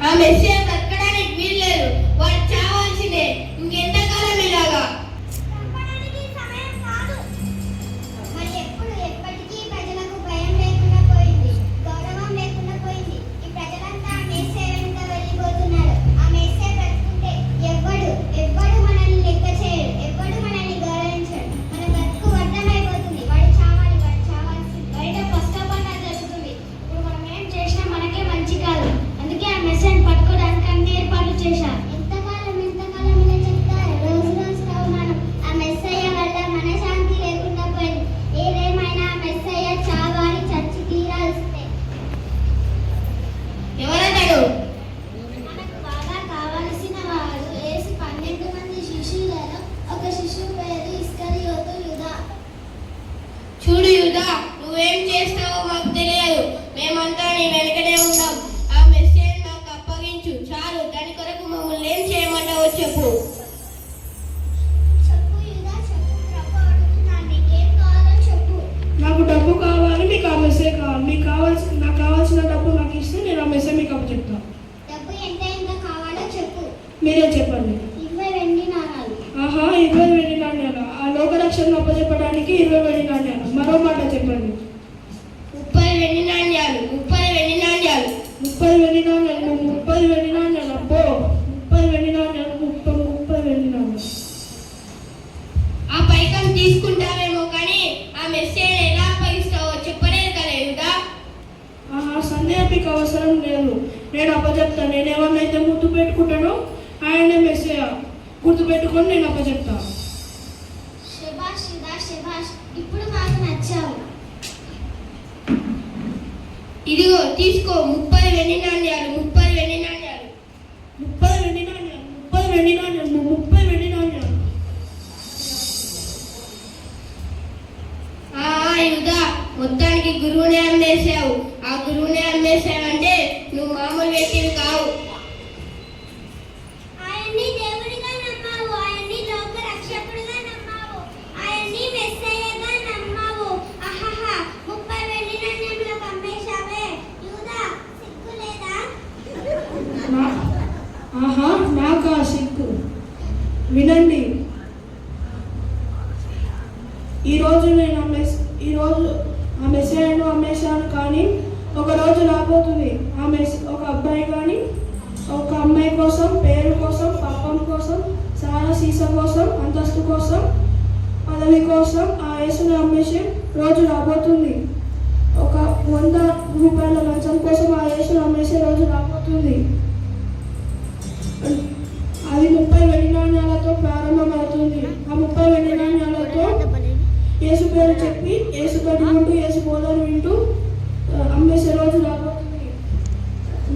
ఆ మెస్సియా బ్రతకడానికి వీల్లేదు, వాడు చావాల్సిందే. ఇంకెంతకాలం ఇలాగా? చూడు యూదా, నువ్వేం చేస్తావో మాకు తెలియదు. మేమంతా నీ వెనకనే ఉన్నాం. ఆ మెస్సియాను నాకు అప్పగించు చాలు. దాని కొరకు మమ్మల్ని ఏం చేయమంటావో చెప్పు. నాకు డబ్బు కావాలి, మీకు ఆ మెస్సియా కావాలి. నాకు కావాల్సిన డబ్బు నాకు ఇస్తే నేను ఆ మెస్సియా మీకు అప్పచెప్తాను. డబ్బు ఎంత కావాలో చెప్పు. మీరే చెప్పండి. 20 వెండి నాణాలు. 20 వెండి నాణ్యాలు. ఆ లోకరక్షణను అప్పచెప్పడానికి 20 వెండి నాణ్యాలు. మరో మాట చెప్పండి. 30 వెండి నాణ్యాలు. 30 వెండి నాణ్యాలు. 30 వెండి నాణ్యాలు. 30 వెండి నాణ్యాలు. అబ్బో, 30 వెండి నాణ్యాలు. 30 వెండి నాణ్యాలు. ఆ పైకం తీసుకుంటావేమో కానీ ఆ మెస్సియాను ఎలా అప్పగిస్తావో చెప్పలేదు కదా యూదా. సందేహం మీకు అవసరం లేదు, నేను అప్పచెప్తాను. నేను ఎవరినైతే గుర్తు పెట్టుకుంటానో ఆయనే మెస్సియా. గుర్తుపెట్టుకొని నేను అప్పచెప్తాను. శభాష్ యూదా, శభాష్. ఇప్పుడు మాకు నచ్చావు. ఇదిగో తీసుకో 30 వెండి నాణ్యాలు. 30 వెండి నాణ్యాలు. 30 వెండి నాణ్యాలు. 30 వెండి నాణ్యాలు. 30 వెండి నాణ్యాలు. యూదా, మొత్తానికి గురువునే అమ్మేసావు. ఆ గురువునే అమ్మేసావంటే నువ్వు మామూలు వ్యక్తివి కావు. ఆయన్ని దేవుడిగా నమ్మావు, ఆయన్ని లోక రక్షకుడిగా నమ్మావు, ఆయన్ని మెస్సయ్యగా నమ్మావు. ఆహాహా, 30 వెండి నాణ్యములకు అమ్మేశావే యూదా, సిగ్గు లేదా? నాకా సిగ్గు? వినండి, ఈరోజు ఆ మెస్సియాను అమ్మేశాను, కానీ ఒక రోజు రాబోతుంది ఒక అబ్బాయి కానీ ఒక అమ్మాయి కోసం, పేరు కోసం, పాపం కోసం, సారా సీస కోసం, అంతస్తు కోసం, పదవి కోసం ఆ యేసుని అమ్మేసే రోజు రాబోతుంది. ఒక 100 రూపాయల లంచం కోసం ఆ యేసుని అమ్మేసే రోజు రాబోతుంది. అది 30 వెండి నాణ్యాలతో ప్రారంభమవుతుంది. ఆ 30 వెండి నాణ్యాలతో యేసు పేరు చెప్పి, యేసు తోటి వింటూ, యేసు బోధన వింటూ అమ్మేసే రోజు రాబోతుంది.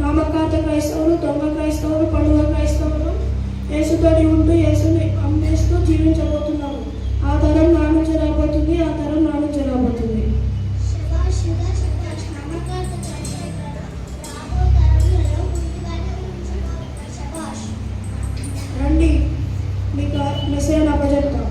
నామకార్థ క్రైస్తవులు, దొంగ క్రైస్తవులు, పండుగ క్రైస్తవులు యేసుతోటి ఉంటూ యేసుని అమ్మేస్తూ జీవించబోతున్నారు. ఆ తరం నా నుంచి రాబోతుంది. ఆ తరం నా నుంచి రాబోతుంది. రండి, మీకు మెసేజ్ అప్పచెప్తాం.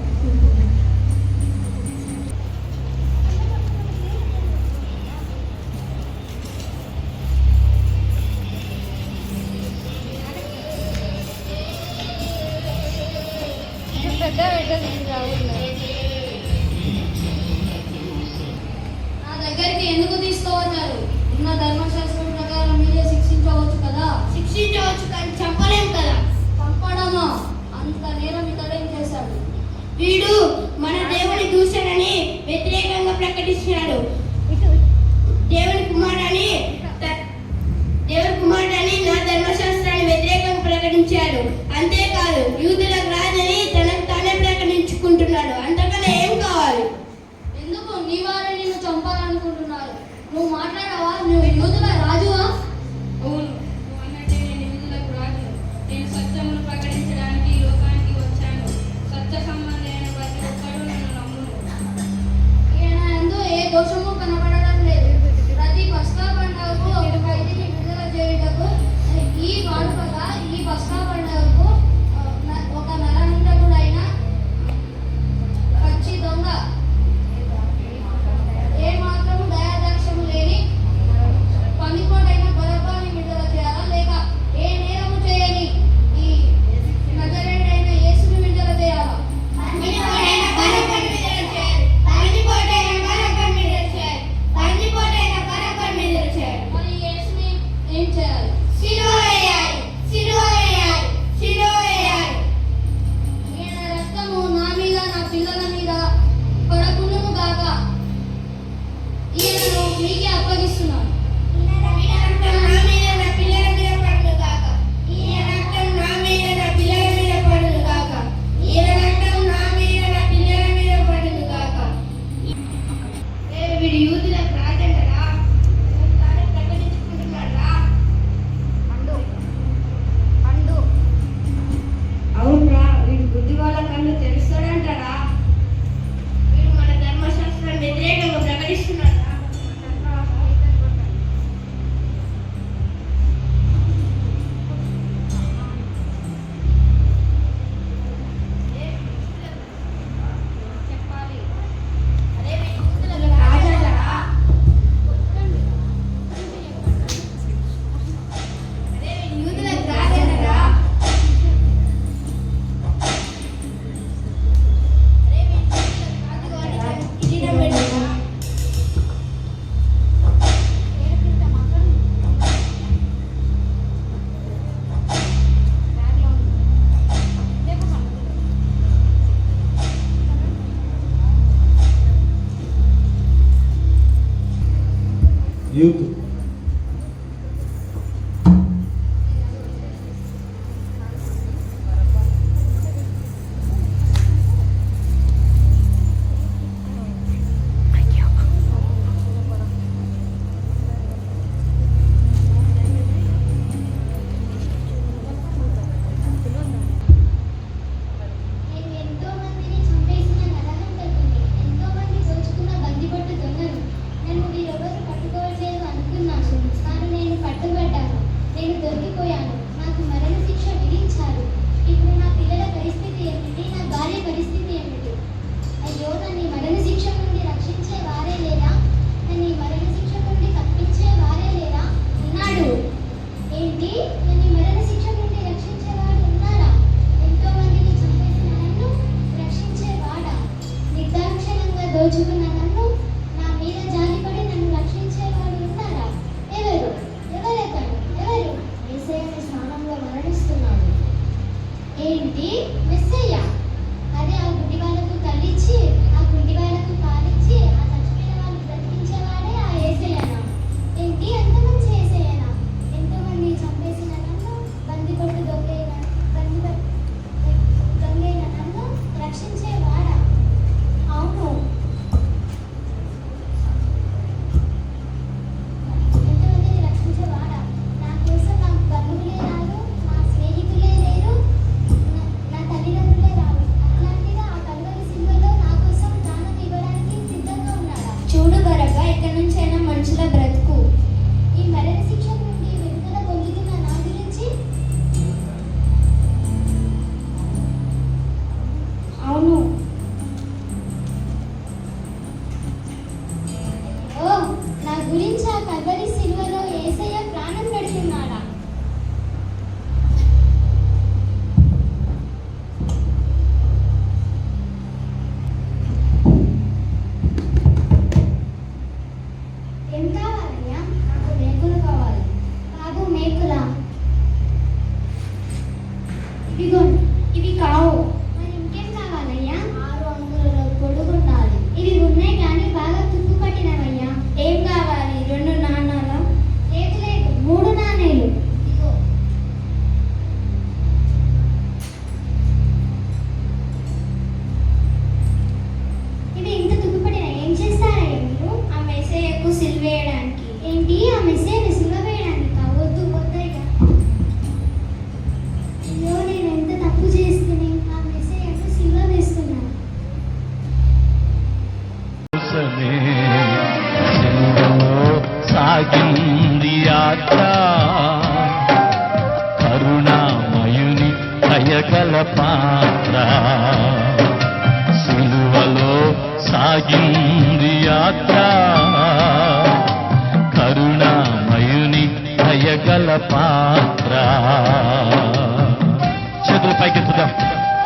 నా దగ్గరికి ఎందుకు తీసుకోవచ్చారు? ఉన్న ధర్మశాస్త్రం ప్రకారం మీరే శిక్షించవచ్చు కదా. శిక్షించవచ్చు కానీ చంపలేం కదా. చంపడమా? అంత నేరం ఇతడేం చేశాడు? వీడు మన దేవుని దూషణని వ్యతిరేకంగా ప్రకటిస్తున్నాడు. దేవుని కుమారుడని నా ధర్మశాస్త్రాన్ని వ్యతిరేకంగా ప్రకటించాడు. అంతేకాదు యూదులకు రాజని తనకు తానే ప్రకటించుకుంటున్నాడు. అంతకన్నా ఏం కావాలి? ఎందుకు నీ వారిని నిన్ను చంపాలనుకుంటున్నారు? నువ్వు మాట్లాడవా? నువ్వు యూదుల రాజువా? అవును, నువ్వు అన్నట్టే నేను యూదులకు రాజు. నేను సత్యమును ప్రకటించడానికి ఈ లోకానికి వచ్చాను. సత్య సంబంధమైన ప్రతి ఒక్కరూ నన్ను నమ్మును. ఈయన యందు ఏ దోషము కనబడడం లేదు. ప్రతి పస్కా పండుగకు ఒక ఖైదీని విడుదల చేయుటకు ఈ వాడుకగా ఈ పస్కా పండుగకు సిలువ వేయాలి, సిలువ వేయాలి, సిలువ వేయాలి. ఈయన రక్తము నా మీద నా పిల్లల మీద పడకుండును గాక. ఈయనను మీకే అప్పగిస్తున్నాను. ఈయన రక్తం నా మీద నా పిల్లల మీద పడును గాక. ఈయన రక్తం నా మీద నా పిల్లల మీద పడును గాక. ఈయన రక్తం నా మీద నా పిల్లల మీద పడును గాక. వీడి యూదులకు రాజంటరా, తానే ప్రకటించుకుంటున్నాడా? అవునరా, వీడి బుద్ధి వాళ్ళ కళ్ళు తెలుస్తాడంటారా? వీడు మన ధర్మశాస్త్రం వ్యతిరేకంగా ప్రకటిస్తున్నాడా? చెప్పాలి. అరే వీడి యూదులకు రాజంటరా? అరే వీడి యూదులకు రాజంటరా? యూత్ నేను ఎంతో మందిని చంపేసిన నరహంతకుని, ఎంతో మంది దోచుకున్న బందిపట్టు దొంగను. నన్ను వీరెవరు పట్టుకోవట్లేదు అనుకున్నాను, కానీ నేను పట్టుబడ్డాను. నేను దొరికిపోయాను. నాకు మరణ శిక్ష విధించారు. ఇప్పుడు నా పిల్లల పరిస్థితి ఏమిటి? నా భార్య పరిస్థితి ఏమిటి? అయ్యో, నన్ను ఈ మరణ శిక్ష నుండి రక్షించే వారే లేరా? నన్ను ఈ మరణ శిక్ష నుండి తప్పించే వారే లేరా? ఉన్నాడు. ఏంటి? నన్ను ఈ మరణ శిక్ష నుండి రక్షించేవాడు ఉన్నాడా? ఎంతో మందిని చంపేసిన నన్ను రక్షించేవాడా? నిర్దాక్షిణ్యంగా దోచుకున్న నన్ను నా మీద జాలిపడి నన్ను రక్షించేవాడు ఉన్నాడా? ఎవరు? ఎవరతను? ఎవరు? యేసయ్య స్నానంలో మరణిస్తున్నాడు. ఏంటి? మెస్సయ్య? అదే ఆ గుడ్డి వాళ్ళకు తల్లిచ్చి, ఆ గుడ్డి వాళ్ళకు పాలిచ్చి, ఆ చచ్చిపోయిన వాళ్ళు బ్రతికించేవాడే ఆ యేసయ్యనా? ఏంటి? అంత మంచి యేసయ్యనా? ఎంతో మంది చంపేసిన నన్ను, బందిపట్టు దొంగైన నన్ను రక్షించేవాడా? అవును. ఎంతమందిని రక్షించేవాడా? నా కోసం నాకు బంధువులే రారు, నా స్నేహితులే లేరు, నా తల్లిదండ్రులే రారు. అట్లాంటిగా ఆ కల్వరి సిలువలో నా కోసం ప్రాణం ఇవ్వడానికి సిద్ధంగా ఉన్నాడా? చూడు బరబ్బా, ఇక్కడి నుంచైనా మనుషుల బ్రతుకు. ఈ మరణ శిక్ష నుండి విడుదల పొందుతున్న నా గురించి. అవును. ఓ, నా గురించి ఆ కల్వరి సిలువలో యేసయ్య ప్రాణం పెడుతున్నాడా? ఏం కావాలయ్యా? నాకు మేకులు కావాలి. బాబు, మేకులా? ఇదిగోండి. ఇవి కావు. మరి ఇంకేం కావాలయ్యా? 6 అంగుళాల పొడుగు ఉండాలి. ఇవి ఉన్నాయి కానీ బాగా తుప్పు పట్టినవయ్యా. ఏం కావాలి? 2 నాణాలా? లేదు లేదు, 3 నాణేలు. ఇదిగో. ఇవి ఇంత తుప్పు పట్టిన ఏం చేస్తారయ్యా మీరు? ఆ మెస్సయ్యకు సిలువ వేయడానికి. ఏంటి? ఆ మెస్సయ్యను సిలువ వేయడానికి? వద్దు, వద్దయ్యా. అయ్యో, నేను ఎంత తప్పు చేస్తేనే ఆ మెస్సయ్యకు సిలువ వేస్తున్నాను. కోసమే సిలువలో సాగింది యాత్ర, కరుణామయుని దయగల పాత్ర. సిలువలో సాగింది యాత్ర, కరుణామయుని దయగల పాత్ర. చేతులు పైకెత్తుదాం.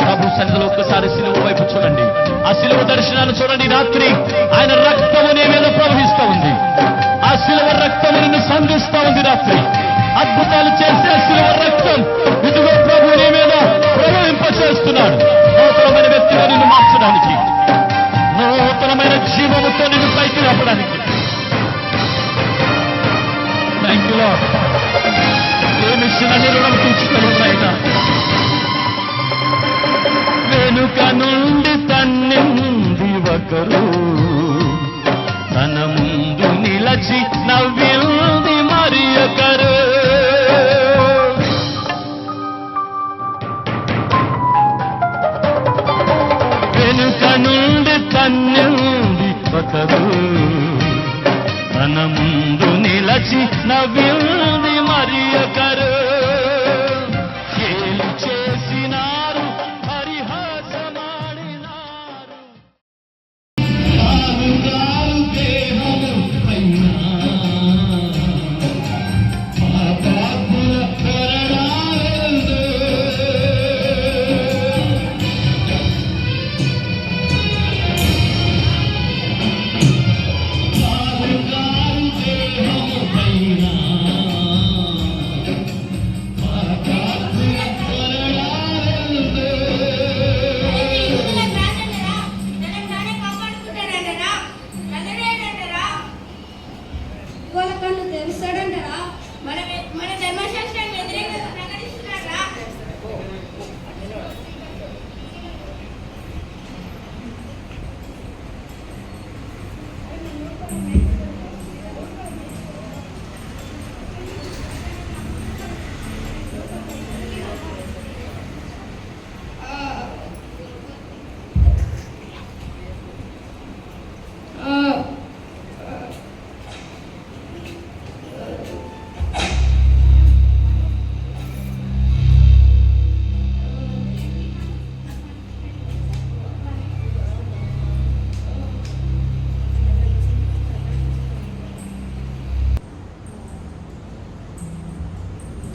ప్రభు సన్నిధిలో ఒక్కసారి సిలువ వైపు చూడండి. ఆ సిలువ దర్శనాన్ని చూడండి. రాత్రి ఆయన రక్తము నీ మీద ప్రవహిస్తూ ఉంది. ఆ సిలువ రక్తము నిన్ను సంధిస్తూ ఉంది. రాత్రి అద్భుతాలు చేసే శిలువ రక్తం ఇదిగో ప్రభు నీ మీద ప్రవహింపచేస్తున్నాడు. నూతనమైన వ్యక్తిగా నిన్ను మార్చడానికి, నూతనమైన జీవముతో నిన్ను పైకి రావడానికి. Thank you lord. ఏమిచ్చిన రుణం తీర్చుకోలేదైనా వెనుక నుండి తన్నింది ఒకరు, తన ముందు నిలచి నవ్వింది మరి ఒకరు. వెనుక నుండి తన్నింది ఒకరు, తన ముందు నిలచి నవ్వింది మరి ఒకరు. ఏలు చేసినారు, పరిహాసమాడినారు. పాపుగారు దేహము పైన పాపాత్ముల కొరడాలెందు. పాపుగారు దేహము పైన పాపాత్ముల కొరడాలెందు. యూదుల ప్రార్థనరా తనను తానే కాపాడుకుంటాడంటరా, నజరేయుడంటరా, ఇవాళ కన్ను తెరుస్తాడంటారా, మన ధర్మశాస్త్రాన్ని వ్యతిరేకంగా ప్రకటిస్తున్నారా?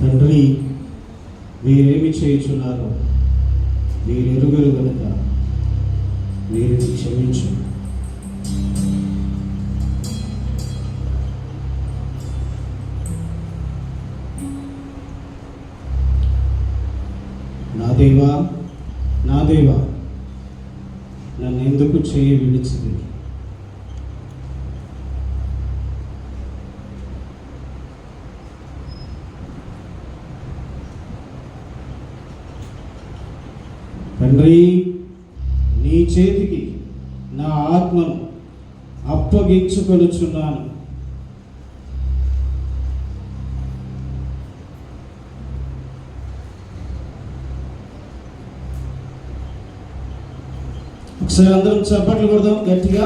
తండ్రి, వీరేమి చేయుచున్నారో వీరెరుగరు గనుక వీరిని క్షమించు. నా దేవా నన్నెందుకు చేయి విడిచిది? తండ్రి, నీ చేతికి నా ఆత్మను అప్పగించుకొనుచున్నాను. ఒకసారి అందరం చప్పట్లు కొడదాం గట్టిగా,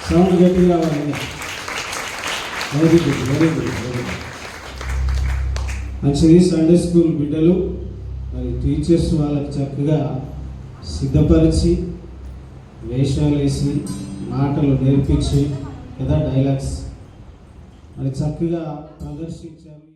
సౌండ్ గట్టిగా రావాలి. Very good, very good, very good. మంచిది. సండే స్కూల్ బిడ్డలు మరి టీచర్స్ వాళ్ళకి చక్కగా సిద్ధపరిచి వేషాలు వేసి మాటలు నేర్పించి కదా డైలాగ్స్ మరి చక్కగా ప్రదర్శించారు.